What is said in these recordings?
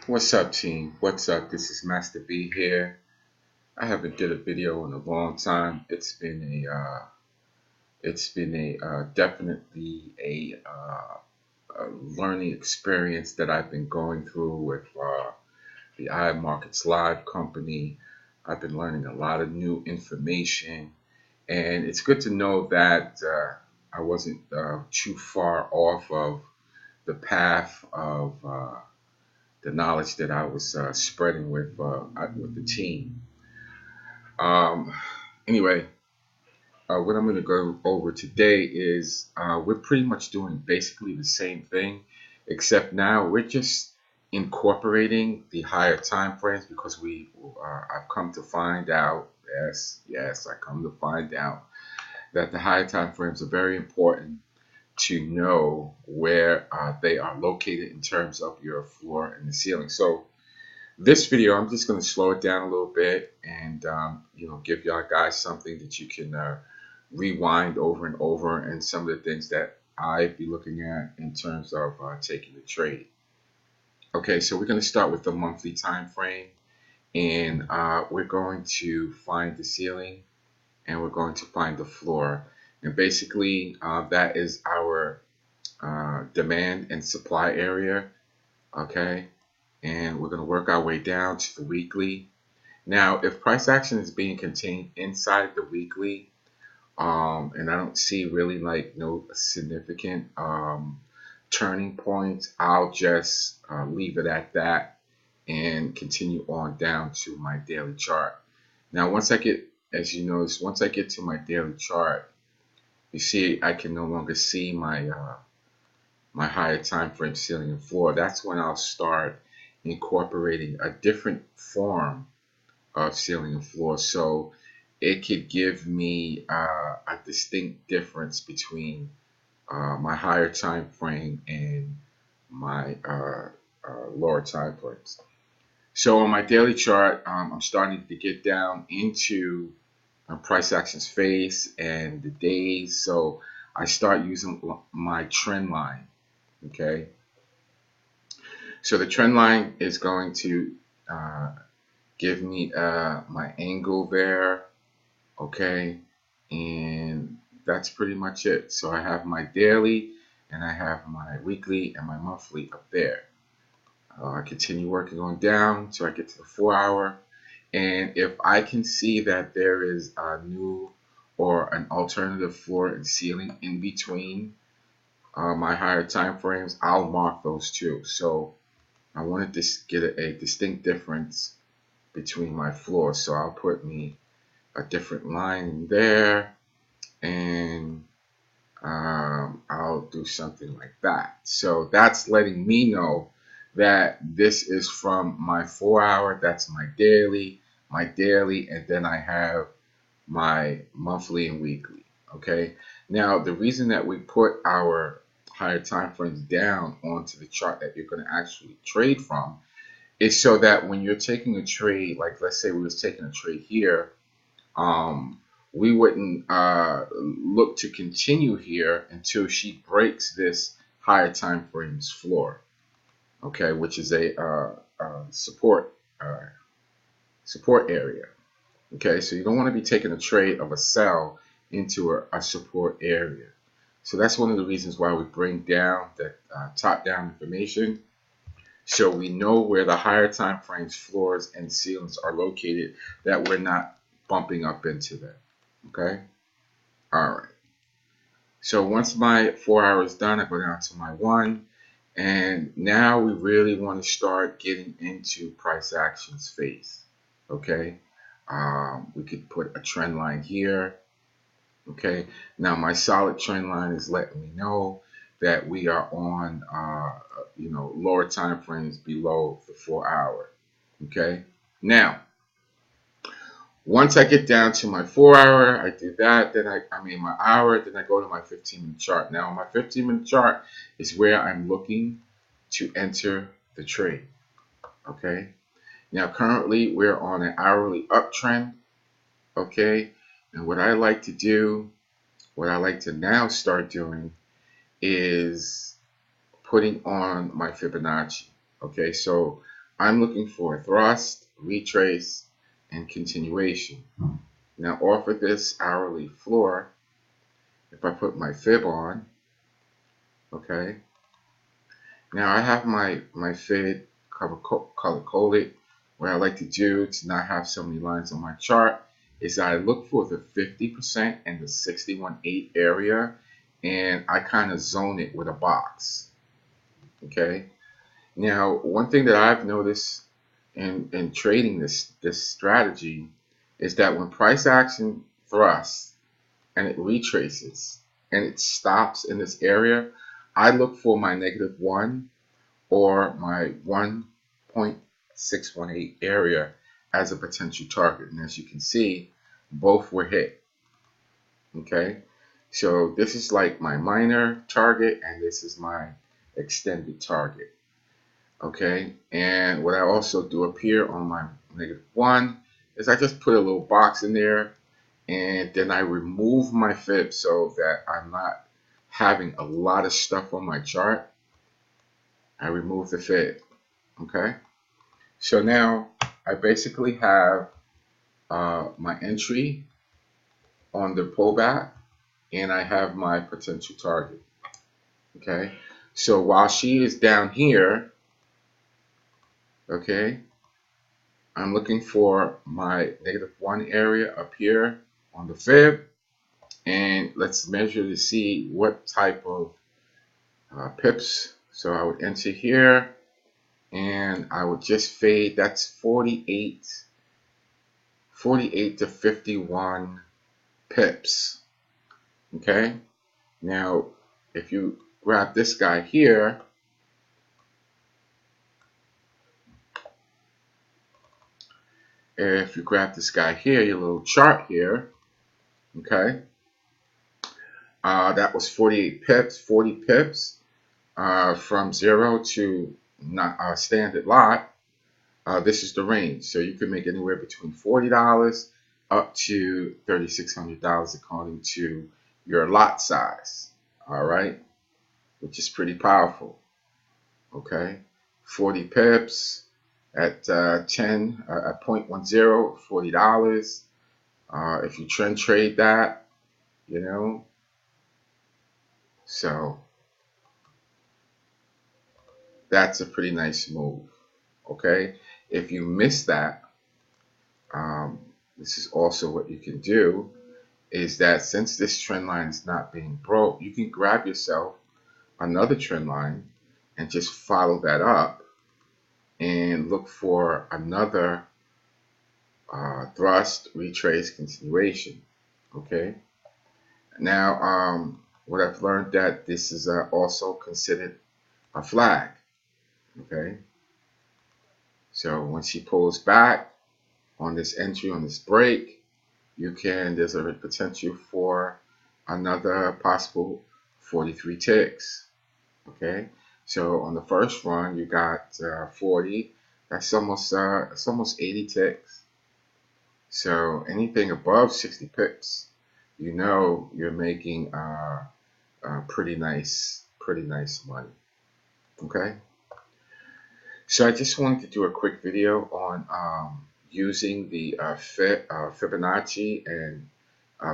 What's up, team? What's up? This is Master B here. I haven't did a video in a long time. It's been a definitely a learning experience that I've been going through with the iMarkets Live company. I've been learning a lot of new information, and it's good to know that I wasn't too far off of the path of the knowledge that I was spreading with the team. Um, anyway, what I'm going to go over today is we're pretty much doing basically the same thing, except now we're just incorporating the higher time frames because I've come to find out. Yes, I come to find out that the higher time frames are very important to know where they are located in terms of your floor and the ceiling. So this video, I'm just going to slow it down a little bit and give y'all guys something that you can rewind over and over, and some of the things that I'd be looking at in terms of taking the trade. Okay, so we're going to start with the monthly time frame, and we're going to find the ceiling and we're going to find the floor, and basically that is our demand and supply area. Okay, and we're going to work our way down to the weekly. Now, if price action is being contained inside the weekly, and I don't see really like no significant turning points, I'll just leave it at that and continue on down to my daily chart. Now, as you notice, once I get to my daily chart, you see I can no longer see my higher time frame ceiling and floor. That's when I'll start incorporating a different form of ceiling and floor. So it could give me a distinct difference between my higher time frame and my lower time frames. So on my daily chart, I'm starting to get down into price actions phase and the days. So I start using my trend line. Okay. So the trend line is going to give me my angle there. Okay, and that's pretty much it. So I have my daily and I have my weekly and my monthly up there. I continue working on down till I get to the 4 hour, and if I can see that there is a new or an alternative floor and ceiling in between my higher time frames, I'll mark those too. So I wanted to get a distinct difference between my floors, so I'll put me a different line in there, and I'll do something like that. So that's letting me know that this is from my 4 hour, that's my daily, and then I have my monthly and weekly. Okay. Now, the reason that we put our higher time frames down onto the chart that you're going to actually trade from is so that when you're taking a trade, like let's say we was taking a trade here, um, we wouldn't look to continue here until she breaks this higher time frames floor, okay, which is a support area. Okay, so you don't want to be taking a trade of a sell into a support area. So that's one of the reasons why we bring down that top-down information, so we know where the higher time frames floors and ceilings are located, that we're not bumping up into them. Okay. All right. So once my 4 hours is done, I go down to my one, and now we really want to start getting into price actions phase. Okay. We could put a trend line here. Okay. Now my solid trend line is letting me know that we are on, lower time frames below the 4 hour. Okay. Now, once I get down to my 4 hour, I do that. Then I mean my hour. Then I go to my 15-minute chart. Now, my 15-minute chart is where I'm looking to enter the trade. Okay. Now, currently we're on an hourly uptrend. Okay. And what I like to do, what I like to now start doing, is putting on my Fibonacci. Okay. So I'm looking for thrust, retrace, and continuation. Now off of this hourly floor, if I put my fib on, okay, now I have my fib color coded. What I like to do to not have so many lines on my chart is I look for the 50% and the 61.8 area, and I kind of zone it with a box. Okay. Now, one thing that I've noticed in trading this strategy is that when price action thrusts and it retraces and it stops in this area, I look for my -1 or my 1.618 area as a potential target. And as you can see, both were hit. Okay, so this is like my minor target and this is my extended target. Okay, and what I also do up here on my -1 is I just put a little box in there, and then I remove my fib so that I'm not having a lot of stuff on my chart. I remove the fib. Okay, so now I basically have my entry on the pullback, and I have my potential target. Okay, so while she is down here, okay, I'm looking for my -1 area up here on the fib, and let's measure to see what type of pips. So I would enter here, and I would just fade. That's 48 to 51 pips. Okay, now if you grab this guy here, your little chart here, okay, that was 48 pips, 40 pips from 0 to standard lot. This is the range, so you can make anywhere between $40 up to $3,600 according to your lot size. All right, which is pretty powerful. Okay, 40 pips at 10 at 0.10, $40. If you trend trade that, you know, so that's a pretty nice move. Okay, if you miss that, this is also what you can do, is that since this trend line is not being broke, you can grab yourself another trend line and just follow that up and look for another thrust, retrace, continuation. Okay, now what I've learned that this is also considered a flag. Okay, so when she pulls back on this entry, on this break, there's a potential for another possible 43 ticks. Okay, so on the first run you got 40. That's almost 80 ticks. So anything above 60 pips, you know you're making pretty nice money. Okay, so I just wanted to do a quick video on using the Fibonacci and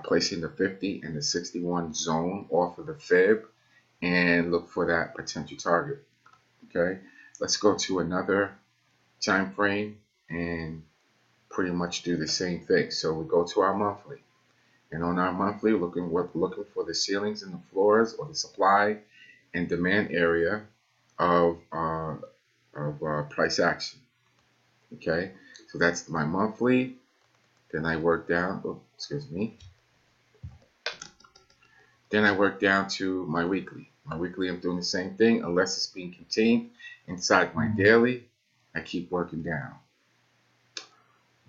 placing the 50 and the 61 zone off of the fib and look for that potential target. Okay, let's go to another time frame and pretty much do the same thing. So we go to our monthly, and on our monthly, looking for the ceilings and the floors, or the supply and demand area of price action. Okay, so that's my monthly. Then I work down. Oh, excuse me. Then I work down to my weekly. My weekly, I'm doing the same thing, unless it's being contained inside my daily. I keep working down.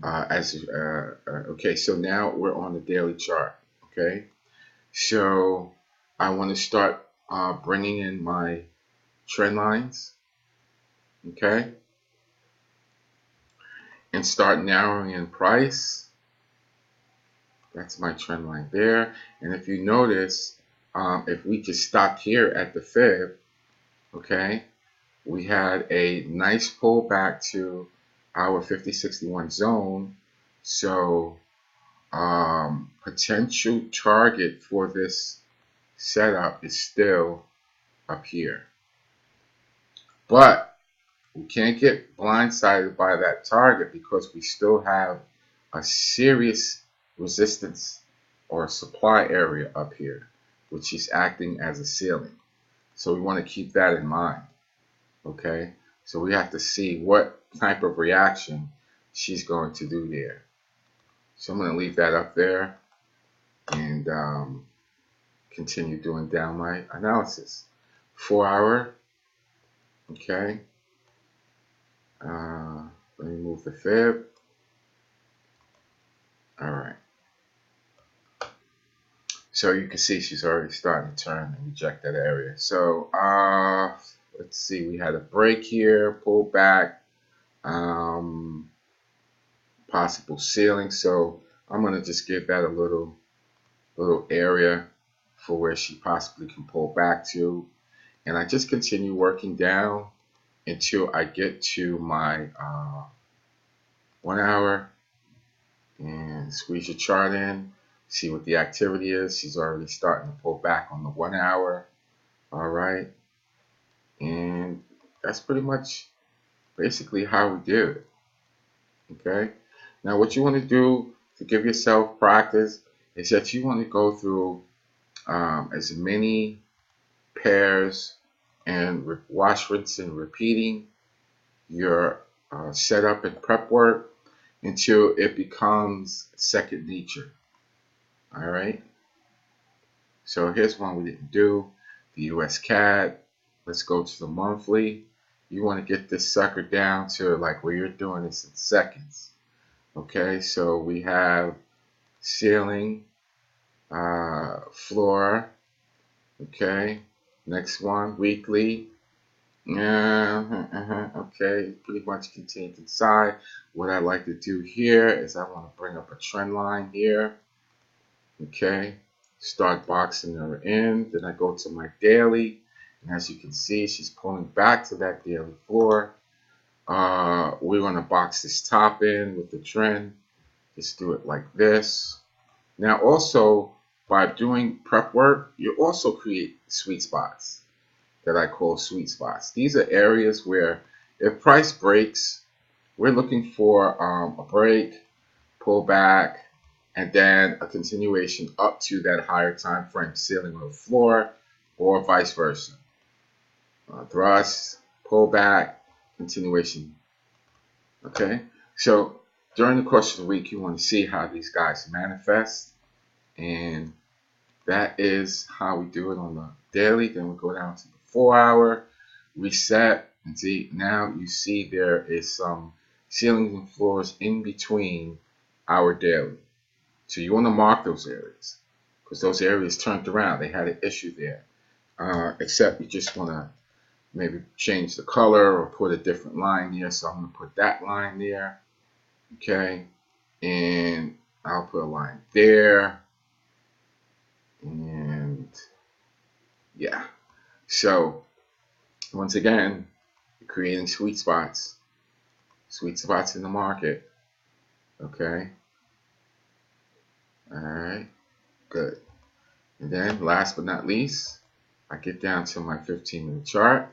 Okay, so now we're on the daily chart. Okay, so I want to start bringing in my trend lines. Okay, and start narrowing in price. That's my trend line there. And if you notice, if we just stopped here at the fib, okay, we had a nice pullback to our 5061 zone. So potential target for this setup is still up here. But we can't get blindsided by that target because we still have a serious resistance or supply area up here, which is acting as a ceiling. So we want to keep that in mind. Okay, so we have to see what type of reaction she's going to do there. So I'm going to leave that up there and continue doing downlight analysis. 4 hour. Okay. Let me move the fib. All right. So you can see she's already starting to turn and reject that area. So let's see. We had a break here, pull back, possible ceiling. So I'm gonna just give that a little area for where she possibly can pull back to, and I just continue working down until I get to my 1 hour and squeeze your chart in, see what the activity is. She's already starting to pull back on the 1 hour. All right, and that's pretty much basically how we do it. Okay, now what you want to do to give yourself practice is that you want to go through as many pairs and wash, rinse, and repeating your setup and prep work until it becomes second nature. All right. So here's one we didn't do, the US CAD. Let's go to the monthly. You want to get this sucker down to like where you're doing this in seconds. Okay, so we have ceiling, floor. Okay, next one, weekly. Okay, pretty much contained inside. What I like to do here is I want to bring up a trend line here. Okay, start boxing her in. Then I go to my daily, and as you can see, she's pulling back to that daily floor. We're going to box this top in with the trend. Just do it like this. Now also, by doing prep work, you also create sweet spots that I call sweet spots. These are areas where if price breaks, we're looking for a break, pull back, and then a continuation up to that higher time frame ceiling or floor, or vice versa. Thrust, pull back, continuation. Okay, so during the course of the week, you want to see how these guys manifest, and that is how we do it on the daily. Then we go down to the 4 hour, reset, and see, now you see there is some ceilings and floors in between our daily. So you want to mark those areas because those areas turned around. They had an issue there. Except you just want to maybe change the color or put a different line there. So I'm going to put that line there. Okay. And I'll put a line there. And yeah. So once again, creating sweet spots in the market. Okay. All right. Good. And then last but not least, I get down to my 15-minute chart.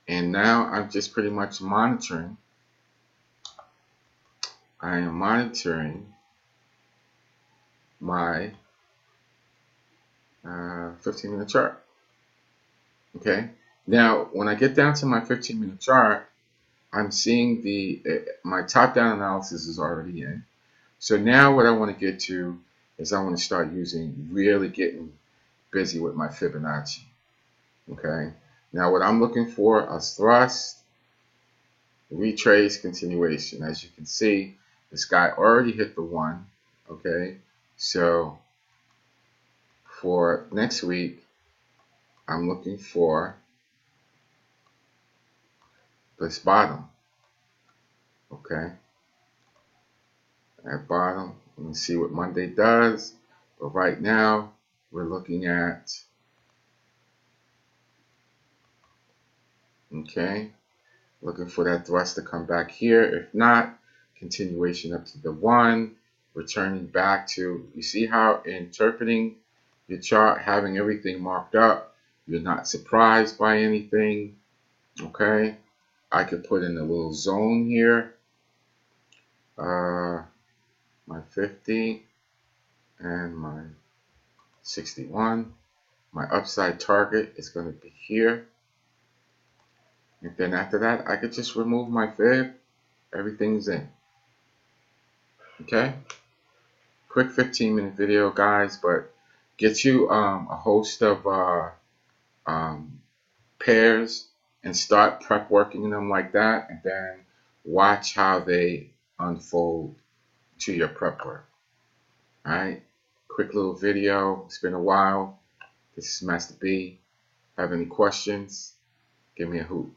And now I'm just pretty much monitoring. I am monitoring my 15-minute chart. Okay. Now, when I get down to my 15-minute chart, I'm seeing my top-down analysis is already in. So now what I want to get to is I want to start really getting busy with my Fibonacci. Okay. Now what I'm looking for is thrust, retrace, continuation. As you can see, this guy already hit the 1. Okay. So for next week, I'm looking for this bottom. Okay. At bottom, let me see what Monday does. But right now, we're looking at Okay, looking for that thrust to come back here. If not, continuation up to the 1, returning back to, you see how interpreting your chart, having everything marked up, you're not surprised by anything. Okay, I could put in a little zone here, my 50 and my 61. My upside target is going to be here. And then after that, I could just remove my fib. Everything's in. Okay? Quick 15-minute video, guys, but get you a host of um, pairs and start prep working them like that, and then watch how they unfold to your prep work. All right? Quick little video. It's been a while. This is Master B. Have any questions? Give me a hoot.